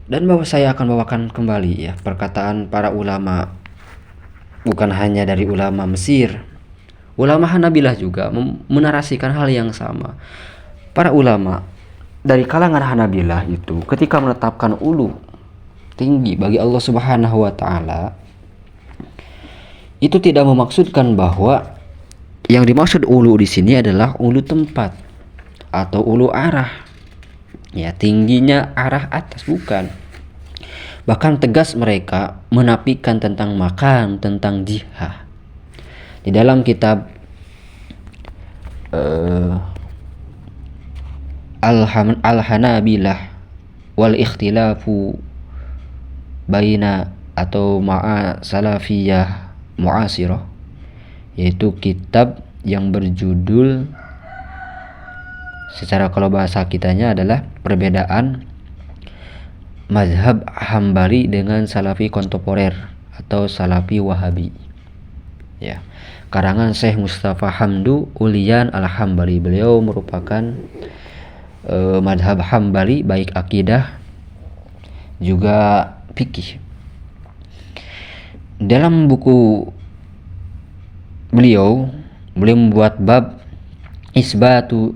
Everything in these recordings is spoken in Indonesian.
Dan bahwa saya akan bawakan kembali ya perkataan para ulama, bukan hanya dari ulama Mesir, ulama Hanabilah juga menarasikan hal yang sama. Para ulama dari kalangan Hanabilah itu ketika menetapkan ulu tinggi bagi Allah Subhanahu wa taala, itu tidak memaksudkan bahwa yang dimaksud ulu di sini adalah ulu tempat atau ulu arah. Ya, tingginya arah atas, bukan. Bahkan tegas mereka menafikan tentang makan, tentang jihah. Di dalam kitab Al-Hanabilah wal ikhtilafu baina atau ma'a salafiyah mu'asirah, yaitu kitab yang berjudul, secara kalau bahasa kitanya adalah perbedaan mazhab Hambali dengan Salafi kontemporer atau Salafi Wahabi. Ya, karangan Syekh Mustafa Hamdu Ulian Al-Hambali. Beliau merupakan mazhab Hambali baik akidah juga fikih. Dalam buku beliau membuat bab isbatu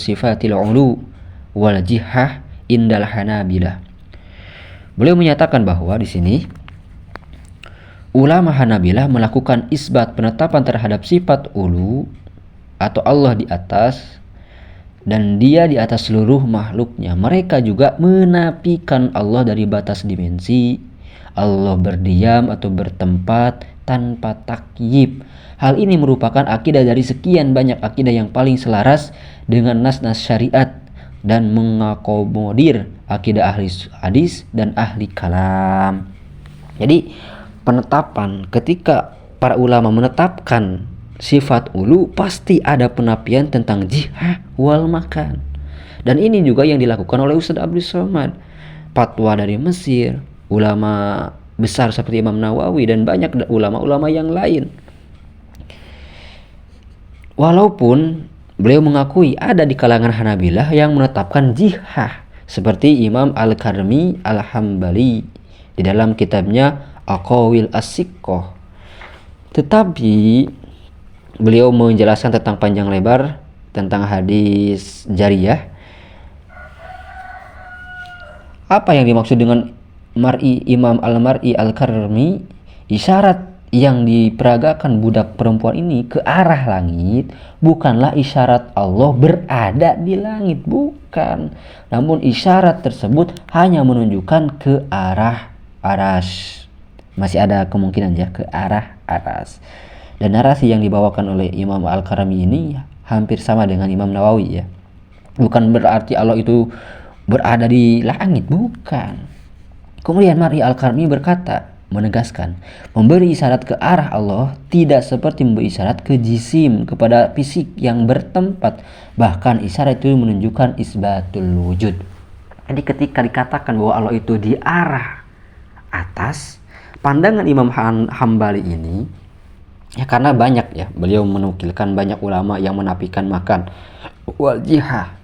sifatil ulu wal jihah indal Hanabilah. Beliau menyatakan bahwa di sini ulama Hanabilah melakukan isbat, penetapan terhadap sifat ulu atau Allah di atas dan dia di atas seluruh makhluknya. Mereka juga menafikan Allah dari batas dimensi, Allah berdiam atau bertempat tanpa takyib. Hal ini merupakan akidah dari sekian banyak akidah yang paling selaras dengan nas-nas syariat dan mengakomodir akidah ahli hadis dan ahli kalam. Jadi penetapan, ketika para ulama menetapkan sifat ulu, pasti ada penafian tentang jihah wal makan. Dan ini juga yang dilakukan oleh Ustaz Abdul Somad, fatwa dari Mesir, ulama besar seperti Imam Nawawi dan banyak ulama-ulama yang lain. Walaupun beliau mengakui ada di kalangan Hanabilah yang menetapkan jihah, seperti Imam Al-Karmi Al-Hambali di dalam kitabnya Aqawil As-Siqqah. Tetapi beliau menjelaskan tentang panjang lebar tentang hadis jariyah. Apa yang dimaksud dengan mar'i Imam Al-Mar'i Al-Karmi? Isyarat yang diperagakan budak perempuan ini ke arah langit bukanlah isyarat Allah berada di langit, bukan. Namun isyarat tersebut hanya menunjukkan ke arah aras. Masih ada kemungkinan ya ke arah aras. Dan narasi yang dibawakan oleh Imam Al-Karami ini hampir sama dengan Imam Nawawi ya. Bukan berarti Allah itu berada di langit, bukan. Kemudian Mar'i Al-Karami berkata, menegaskan, memberi isyarat ke arah Allah tidak seperti memberi isyarat ke jisim, kepada fisik yang bertempat. Bahkan isyarat itu menunjukkan isbatul wujud. Jadi ketika dikatakan bahwa Allah itu di arah atas, pandangan Imam Hambali ini ya, karena banyak ya, beliau menukilkan banyak ulama yang menafikan makan wal jihah.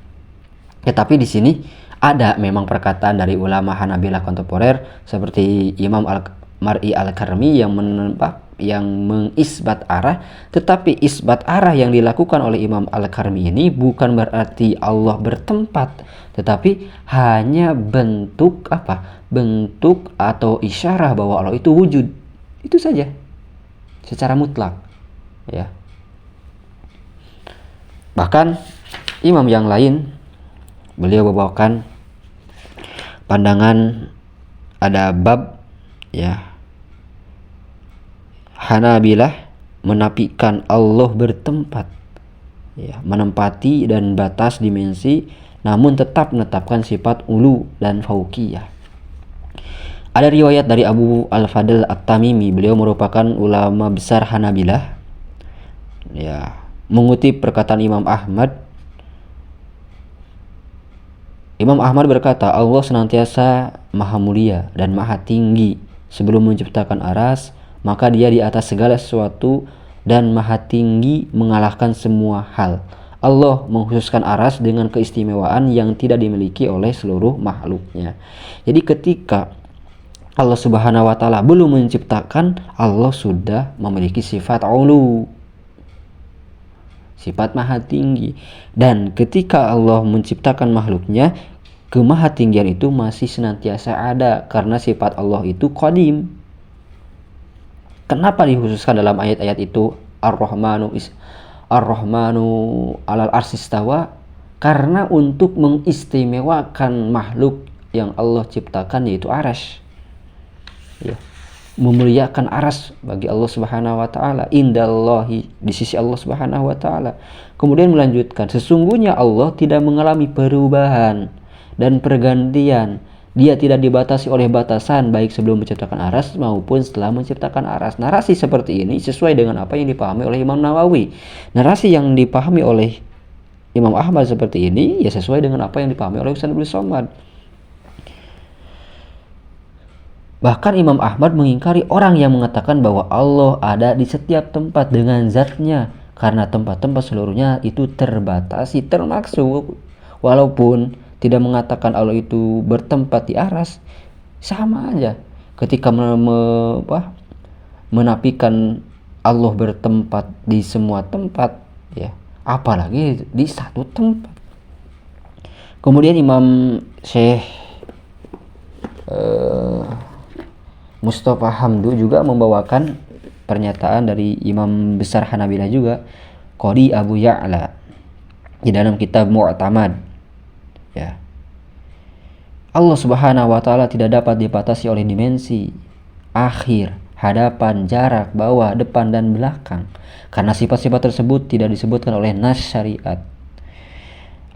Tetapi di sini ada memang perkataan dari ulama Hanabilah kontemporer seperti Imam Mar'i Al-Karmi yang mengisbat arah. Tetapi isbat arah yang dilakukan oleh Imam Al-Karmi ini bukan berarti Allah bertempat, tetapi hanya bentuk bentuk atau isyarah bahwa Allah itu wujud. Itu saja secara mutlak ya. Bahkan imam yang lain beliau membawakan pandangan, ada bab ya, Hanabilah menafikan Allah bertempat ya, menempati dan batas dimensi, namun tetap menetapkan sifat ulu dan fauqiyah. Ada riwayat dari Abu Al-Fadl At-Tamimi, beliau merupakan ulama besar Hanabilah ya, mengutip perkataan Imam Ahmad. Imam Ahmad berkata, Allah senantiasa maha mulia dan maha tinggi. Sebelum menciptakan aras, maka dia di atas segala sesuatu dan maha tinggi mengalahkan semua hal. Allah mengkhususkan aras dengan keistimewaan yang tidak dimiliki oleh seluruh makhluknya. Jadi ketika Allah Subhanahu wa taala belum menciptakan, Allah sudah memiliki sifat ulu, sifat maha tinggi. Dan ketika Allah menciptakan makhluknya, kemahatinggian itu masih senantiasa ada karena sifat Allah itu qadim. Kenapa dikhususkan dalam ayat-ayat itu Ar-Rahmanu alal arsistawa? Karena untuk mengistimewakan makhluk yang Allah ciptakan, yaitu aras. Ya. Memuliakan aras bagi Allah Subhanahu wa taala, indallahi, di sisi Allah Subhanahu wa taala. Kemudian melanjutkan, sesungguhnya Allah tidak mengalami perubahan dan pergantian. Dia tidak dibatasi oleh batasan baik sebelum menciptakan aras maupun setelah menciptakan aras. Narasi seperti ini sesuai dengan apa yang dipahami oleh Imam Nawawi. Narasi yang dipahami oleh Imam Ahmad seperti ini ya sesuai dengan apa yang dipahami oleh Ustaz Abdul Somad. Bahkan Imam Ahmad mengingkari orang yang mengatakan bahwa Allah ada di setiap tempat dengan zatnya, karena tempat-tempat seluruhnya itu terbatasi, termasuk walaupun tidak mengatakan Allah itu bertempat di aras, sama aja ketika menafikan Allah bertempat di semua tempat, ya apalagi di satu tempat. Kemudian Imam Syekh Mustafa Hamdu juga membawakan pernyataan dari Imam besar Hanabilah juga, Qadi Abu Ya'la, di dalam kitab Mu'tamad. Ya. Allah Subhanahu wa taala tidak dapat dibatasi oleh dimensi, akhir, hadapan, jarak, bawah, depan dan belakang, karena sifat-sifat tersebut tidak disebutkan oleh nas syariat.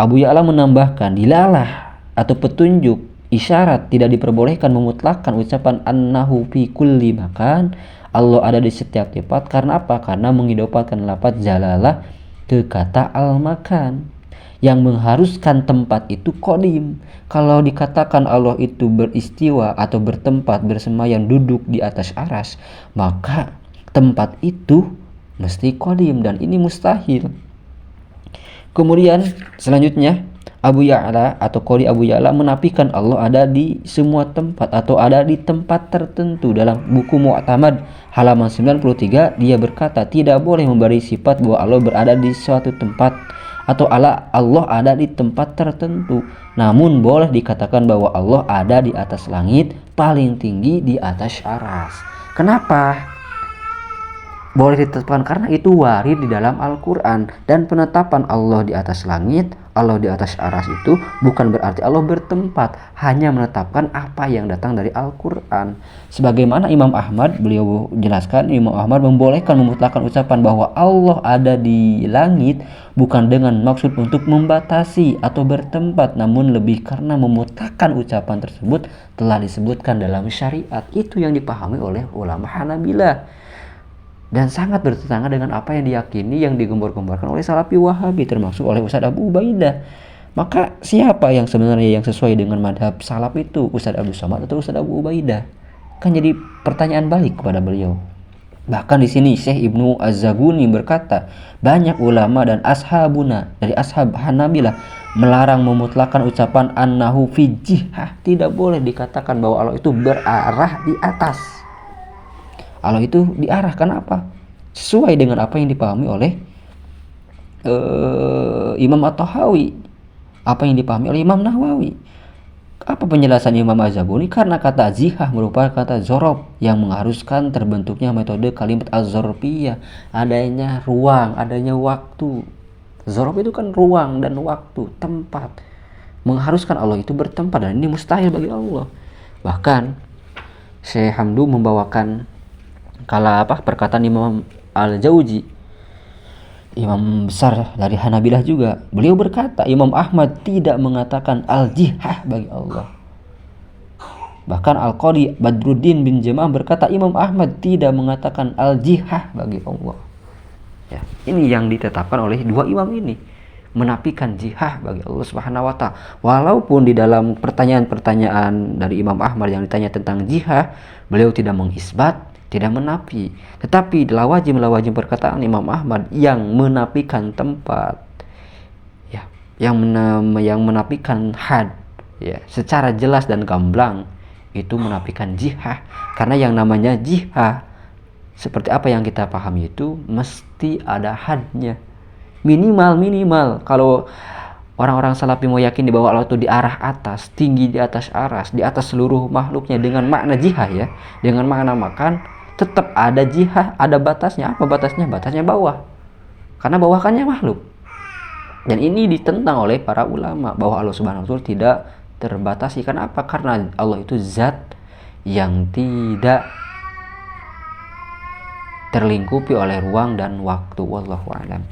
Abu Ya'la menambahkan, dilalah atau petunjuk, isyarat tidak diperbolehkan memutlakkan ucapan annahu fi kulli makan, Allah ada di setiap tempat. Karena apa? Karena mengidopatkan lafaz jalalah ke kata al-makan yang mengharuskan tempat itu qadim. Kalau dikatakan Allah itu beristiwa atau bertempat, bersemayam, duduk di atas aras, maka tempat itu mesti qadim, dan ini mustahil. Kemudian selanjutnya Abu Ya'la atau Qadi Abu Ya'la menafikan Allah ada di semua tempat atau ada di tempat tertentu. Dalam buku Mu'tamad halaman 93 dia berkata, tidak boleh memberi sifat bahwa Allah berada di suatu tempat atau Allah ada di tempat tertentu. Namun boleh dikatakan bahwa Allah ada di atas langit paling tinggi, di atas aras. Kenapa boleh ditetapkan? Karena itu warid di dalam Al-Quran. Dan penetapan Allah di atas langit, Allah di atas aras itu bukan berarti Allah bertempat, hanya menetapkan apa yang datang dari Al-Quran. Sebagaimana Imam Ahmad, beliau jelaskan, Imam Ahmad membolehkan memutlakkan ucapan bahwa Allah ada di langit bukan dengan maksud untuk membatasi atau bertempat, namun lebih karena memutlakkan ucapan tersebut telah disebutkan dalam syariat. Itu yang dipahami oleh ulama Hanabilah dan sangat bertentangan dengan apa yang diyakini, yang digembar-gembarkan oleh Salafi Wahabi, termasuk oleh Ustaz Abu Ubaidah. Maka siapa yang sebenarnya yang sesuai dengan madhab salaf itu, Ustaz Abdul Somad atau Ustaz Abu Ubaidah? Kan jadi pertanyaan balik kepada beliau. Bahkan di sini Syekh Ibnu Az-Zaguni berkata, banyak ulama dan ashabuna dari ashab Hanabilah melarang memutlakkan ucapan annahu fi jihah. Tidak boleh dikatakan bahwa Allah itu berarah di atas. Allah itu diarahkan apa? Sesuai dengan apa yang dipahami oleh Imam At-Tahawi, apa yang dipahami oleh Imam Nawawi. Apa penjelasan Imam Az-Zabuni? Karena kata zihah merupakan kata zorob yang mengharuskan terbentuknya metode kalimat az-zorfiyah, adanya ruang, adanya waktu. Zorob itu kan ruang dan waktu, tempat. Mengharuskan Allah itu bertempat, dan ini mustahil bagi Allah. Bahkan Syekh Hamdu membawakan perkataan Imam Al-Jauzi, imam besar dari Hanabilah juga. Beliau berkata, Imam Ahmad tidak mengatakan al-jihah bagi Allah. Bahkan Al-Qadi Badruddin bin Jamaah berkata, Imam Ahmad tidak mengatakan al-jihah bagi Allah. Ya, ini yang ditetapkan oleh dua imam ini, menafikan jihah bagi Allah Subhanahu wa taala. Walaupun di dalam pertanyaan-pertanyaan dari Imam Ahmad yang ditanya tentang jihah, beliau tidak mengisbat, tidak menafi, tetapi lawazim perkataan Imam Ahmad yang menafikan tempat, yang menafikan had ya secara jelas dan gamblang itu menafikan jihad. Karena yang namanya jihad seperti apa yang kita pahami itu mesti ada hadnya. Minimal kalau orang-orang salafi mau yakin di bahwa Allah itu di arah atas, tinggi di atas aras, di atas seluruh makhluknya dengan makna jihad ya, dengan makna makan, tetap ada jihad, ada batasnya. Apa batasnya? Batasnya bawah. Karena bawah kannya makhluk. Dan ini ditentang oleh para ulama bahwa Allah Subhanahu wa taala tidak terbatasi. Karena apa? Karena Allah itu zat yang tidak terlingkupi oleh ruang dan waktu. Wallahu a'lam.